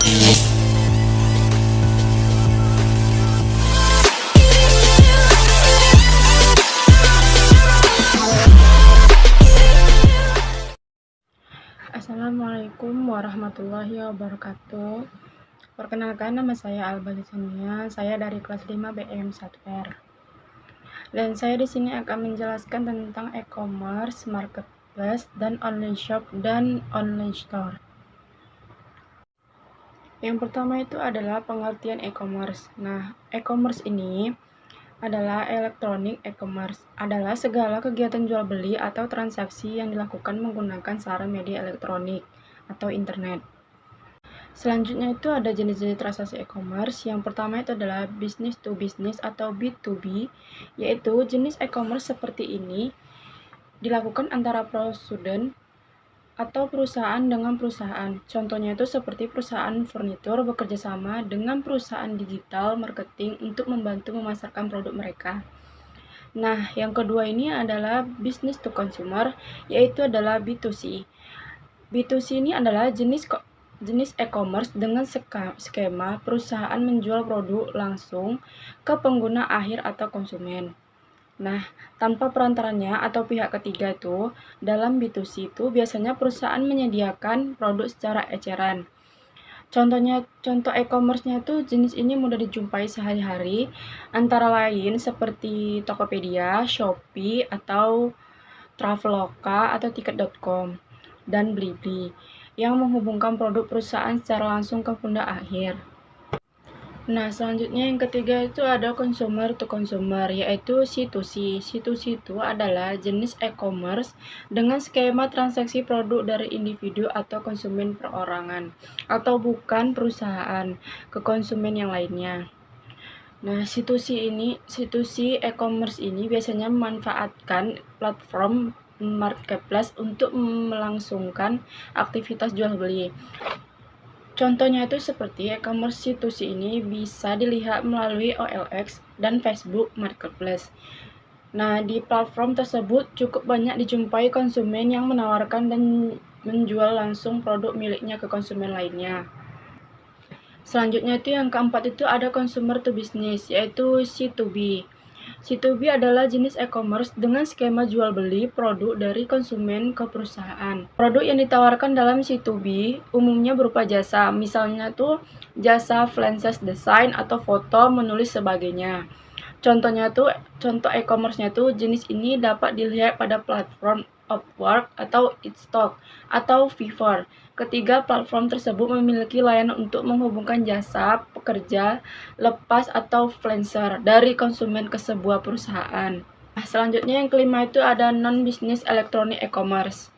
Assalamualaikum warahmatullahi wabarakatuh. Perkenalkan, nama saya Alba Lisania. Saya dari kelas 5 BM 1R. Dan saya di sini akan menjelaskan tentang e-commerce, marketplace, dan online shop dan online store. Yang pertama itu adalah pengertian e-commerce. Nah, e-commerce ini adalah elektronik e-commerce, adalah segala kegiatan jual beli atau transaksi yang dilakukan menggunakan sarana media elektronik atau internet. Selanjutnya itu ada jenis-jenis transaksi e-commerce. Yang pertama itu adalah business to business atau B2B, yaitu jenis e-commerce seperti ini dilakukan antara produsen atau perusahaan dengan perusahaan. Contohnya itu seperti perusahaan furnitur bekerja sama dengan perusahaan digital marketing untuk membantu memasarkan produk mereka. Nah, yang kedua ini adalah business to consumer, yaitu adalah B2C. B2C ini adalah jenis e-commerce dengan skema perusahaan menjual produk langsung ke pengguna akhir atau konsumen. Nah, tanpa perantaranya atau pihak ketiga itu, dalam B2C itu biasanya perusahaan menyediakan produk secara eceran. Contoh e-commerce-nya itu jenis ini mudah dijumpai sehari-hari, antara lain seperti Tokopedia, Shopee, atau Traveloka atau Tiket.com, dan Blibli, yang menghubungkan produk perusahaan secara langsung ke pengguna akhir. Nah, selanjutnya yang ketiga itu ada consumer to consumer, yaitu C2C. C2C itu adalah jenis e-commerce dengan skema transaksi produk dari individu atau konsumen perorangan, atau bukan perusahaan, ke konsumen yang lainnya. Nah, C2C e-commerce ini biasanya memanfaatkan platform marketplace untuk melangsungkan aktivitas jual beli. Contohnya itu seperti e-commerce C2C ini bisa dilihat melalui OLX dan Facebook Marketplace. Nah, di platform tersebut cukup banyak dijumpai konsumen yang menawarkan dan menjual langsung produk miliknya ke konsumen lainnya. Selanjutnya itu yang keempat itu ada consumer to business, yaitu C2B. C2B adalah jenis e-commerce dengan skema jual beli produk dari konsumen ke perusahaan. Produk yang ditawarkan dalam C2B umumnya berupa jasa, misalnya tuh jasa freelance design atau foto, menulis sebagainya. Contoh e-commerce-nya tuh jenis ini dapat dilihat pada platform Upwork atau Itstock atau Fiverr. Ketiga platform tersebut memiliki layanan untuk menghubungkan jasa pekerja lepas atau freelancer dari konsumen ke sebuah perusahaan. Nah, selanjutnya yang kelima itu ada non-business electronic e-commerce.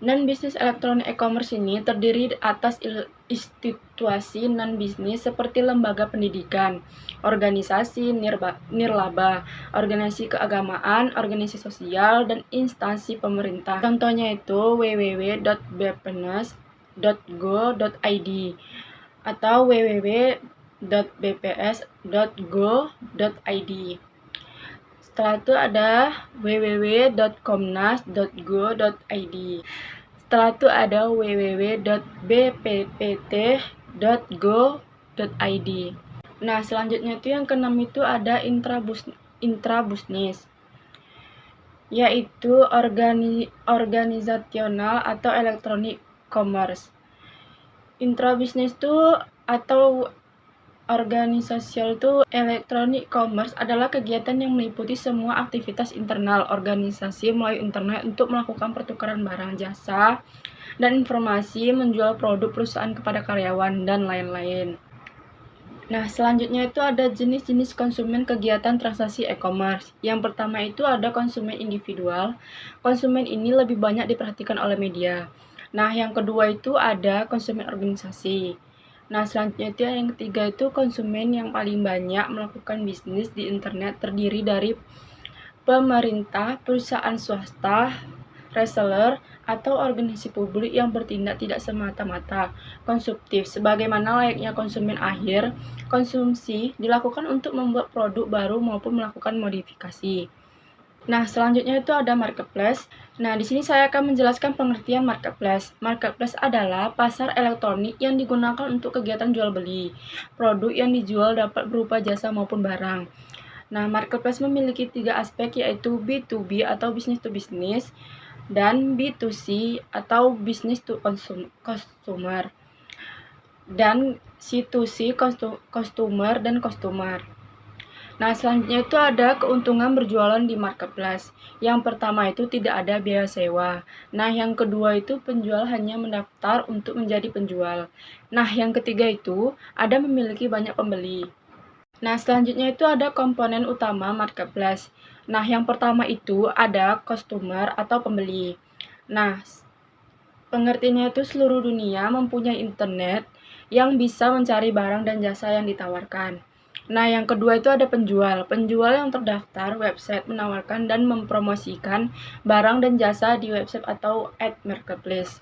Non-business electronic e-commerce ini terdiri atas institusi non-bisnis seperti lembaga pendidikan, organisasi nirlaba, organisasi keagamaan, organisasi sosial, dan instansi pemerintah. Contohnya itu www.bpnas.go.id atau www.bps.go.id. Setelah itu ada www.komnas.go.id. Setelah itu ada www.bppt.go.id. Nah, selanjutnya itu yang keenam itu ada intrabusnis, yaitu organisasional atau electronic commerce. Intrabusnis itu atau organisasial itu electronic commerce adalah kegiatan yang meliputi semua aktivitas internal organisasi melalui internet untuk melakukan pertukaran barang, jasa, dan informasi, menjual produk perusahaan kepada karyawan, dan lain-lain. Nah, selanjutnya itu ada jenis-jenis konsumen kegiatan transaksi e-commerce. Yang pertama itu ada konsumen individual. Konsumen ini lebih banyak diperhatikan oleh media. Nah, yang kedua itu ada konsumen organisasi. Nah, selanjutnya itu yang ketiga itu konsumen yang paling banyak melakukan bisnis di internet terdiri dari pemerintah, perusahaan swasta, reseller, atau organisasi publik yang bertindak tidak semata-mata konsumtif. Sebagaimana layaknya konsumen akhir, konsumsi dilakukan untuk membuat produk baru maupun melakukan modifikasi. Nah, selanjutnya itu ada marketplace. Nah, di sini saya akan menjelaskan pengertian marketplace. Marketplace adalah pasar elektronik yang digunakan untuk kegiatan jual beli. Produk yang dijual dapat berupa jasa maupun barang. Nah, marketplace memiliki 3 aspek, yaitu B2B atau business to business dan B2C atau business to consumer, dan C2C customer dan customer. Nah, selanjutnya itu ada keuntungan berjualan di marketplace. Yang pertama itu tidak ada biaya sewa. Nah, yang kedua itu penjual hanya mendaftar untuk menjadi penjual. Nah, yang ketiga itu ada memiliki banyak pembeli. Nah, selanjutnya itu ada komponen utama marketplace. Nah, yang pertama itu ada customer atau pembeli. Nah, pengertiannya itu seluruh dunia mempunyai internet yang bisa mencari barang dan jasa yang ditawarkan. Nah, yang kedua itu ada penjual. Penjual yang terdaftar website menawarkan dan mempromosikan barang dan jasa di website atau ad marketplace.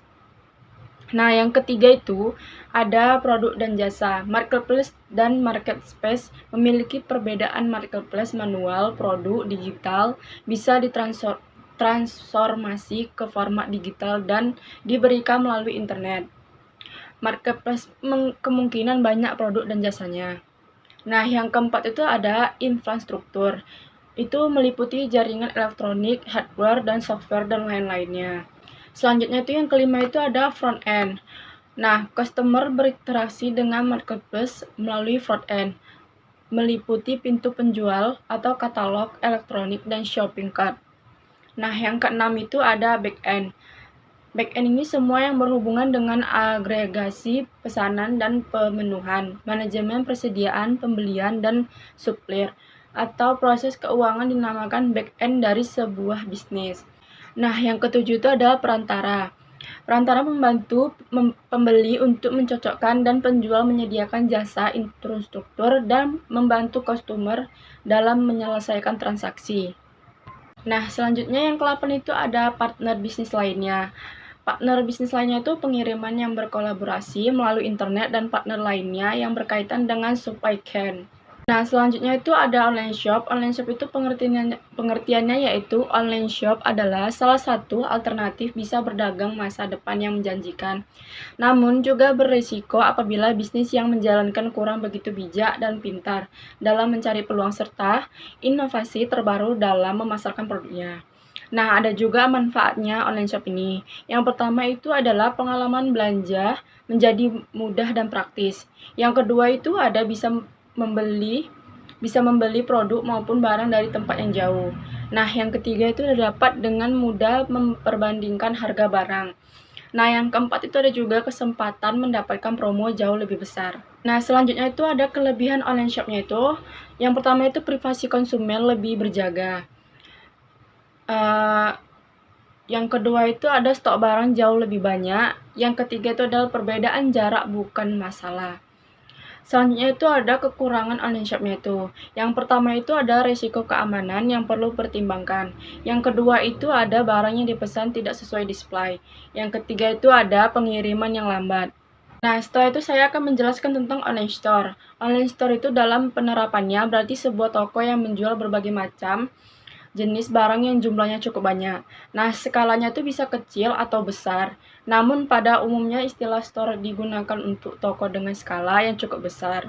Nah, yang ketiga itu ada produk dan jasa. Marketplace dan marketplace memiliki perbedaan. Marketplace manual, produk digital, bisa ditransformasi ke format digital dan diberikan melalui internet. Marketplace kemungkinan banyak produk dan jasanya. Nah, yang keempat itu ada infrastruktur. Itu meliputi jaringan elektronik, hardware, dan software, dan lain-lainnya. Selanjutnya itu yang kelima itu ada front end. Nah, customer berinteraksi dengan marketplace melalui front end, meliputi pintu penjual atau katalog elektronik dan shopping cart. Nah, yang keenam itu ada back end. Back end ini semua yang berhubungan dengan agregasi pesanan dan pemenuhan, manajemen persediaan, pembelian, dan supplier, atau proses keuangan dinamakan back end dari sebuah bisnis. Nah, yang ketujuh itu adalah perantara. Perantara membantu pembeli untuk mencocokkan dan penjual menyediakan jasa infrastruktur dan membantu customer dalam menyelesaikan transaksi. Nah, selanjutnya yang ke-8 itu ada partner bisnis lainnya. Partner bisnis lainnya itu pengiriman yang berkolaborasi melalui internet dan partner lainnya yang berkaitan dengan supply chain. Nah, selanjutnya itu ada online shop. Online shop itu pengertiannya yaitu online shop adalah salah satu alternatif bisa berdagang masa depan yang menjanjikan. Namun juga berisiko apabila bisnis yang menjalankan kurang begitu bijak dan pintar dalam mencari peluang serta inovasi terbaru dalam memasarkan produknya. Nah, ada juga manfaatnya online shop ini. Yang pertama itu adalah pengalaman belanja menjadi mudah dan praktis. Yang kedua itu ada bisa membeli produk maupun barang dari tempat yang jauh. Nah, yang ketiga itu dapat dengan mudah memperbandingkan harga barang. Nah, yang keempat itu ada juga kesempatan mendapatkan promo jauh lebih besar. Nah, selanjutnya itu ada kelebihan online shopnya itu. Yang pertama itu privasi konsumen lebih berjaga. Yang kedua itu ada stok barang jauh lebih banyak. Yang ketiga itu adalah perbedaan jarak bukan masalah. Selanjutnya itu ada kekurangan online shopnya itu. Yang pertama itu ada risiko keamanan yang perlu pertimbangkan. Yang kedua itu ada barang yang dipesan tidak sesuai display. Yang ketiga itu ada pengiriman yang lambat. Nah, setelah itu saya akan menjelaskan tentang online store. Online store itu dalam penerapannya berarti sebuah toko yang menjual berbagai macam jenis barang yang jumlahnya cukup banyak. Nah, skalanya itu bisa kecil atau besar. Namun pada umumnya istilah store digunakan untuk toko dengan skala yang cukup besar.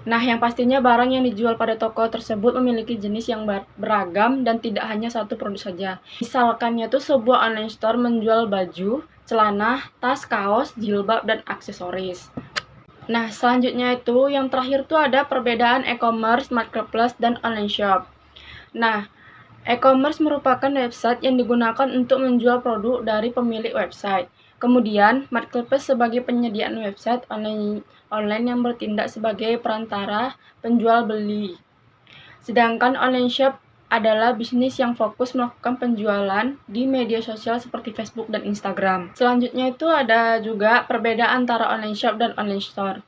Nah, yang pastinya barang yang dijual pada toko tersebut memiliki jenis yang beragam dan tidak hanya satu produk saja. Misalkannya itu sebuah online store menjual baju, celana, tas, kaos, jilbab, dan aksesoris. Nah, selanjutnya itu yang terakhir itu ada perbedaan e-commerce, marketplace, dan online shop. Nah, e-commerce merupakan website yang digunakan untuk menjual produk dari pemilik website. Kemudian, marketplace sebagai penyediaan website online yang bertindak sebagai perantara penjual beli. Sedangkan online shop adalah bisnis yang fokus melakukan penjualan di media sosial seperti Facebook dan Instagram. Selanjutnya itu ada juga perbedaan antara online shop dan online store.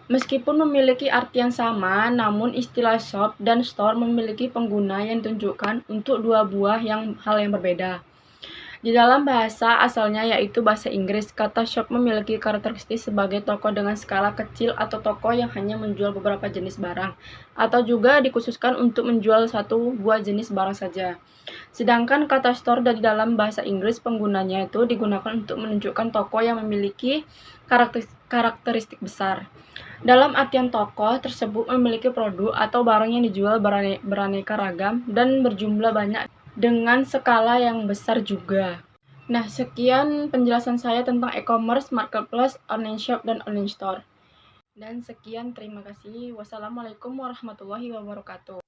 Meskipun memiliki arti yang sama, namun istilah shop dan store memiliki pengguna yang ditunjukkan untuk dua buah hal yang berbeda. Di dalam bahasa asalnya yaitu bahasa Inggris, kata shop memiliki karakteristik sebagai toko dengan skala kecil atau toko yang hanya menjual beberapa jenis barang, atau juga dikhususkan untuk menjual satu buah jenis barang saja. Sedangkan kata store dari dalam bahasa Inggris penggunanya itu digunakan untuk menunjukkan toko yang memiliki karakteristik besar. Dalam artian toko tersebut memiliki produk atau barang yang dijual beraneka ragam dan berjumlah banyak dengan skala yang besar juga. Nah, sekian penjelasan saya tentang e-commerce, marketplace, online shop, dan online store. Dan sekian, terima kasih. Wassalamualaikum warahmatullahi wabarakatuh.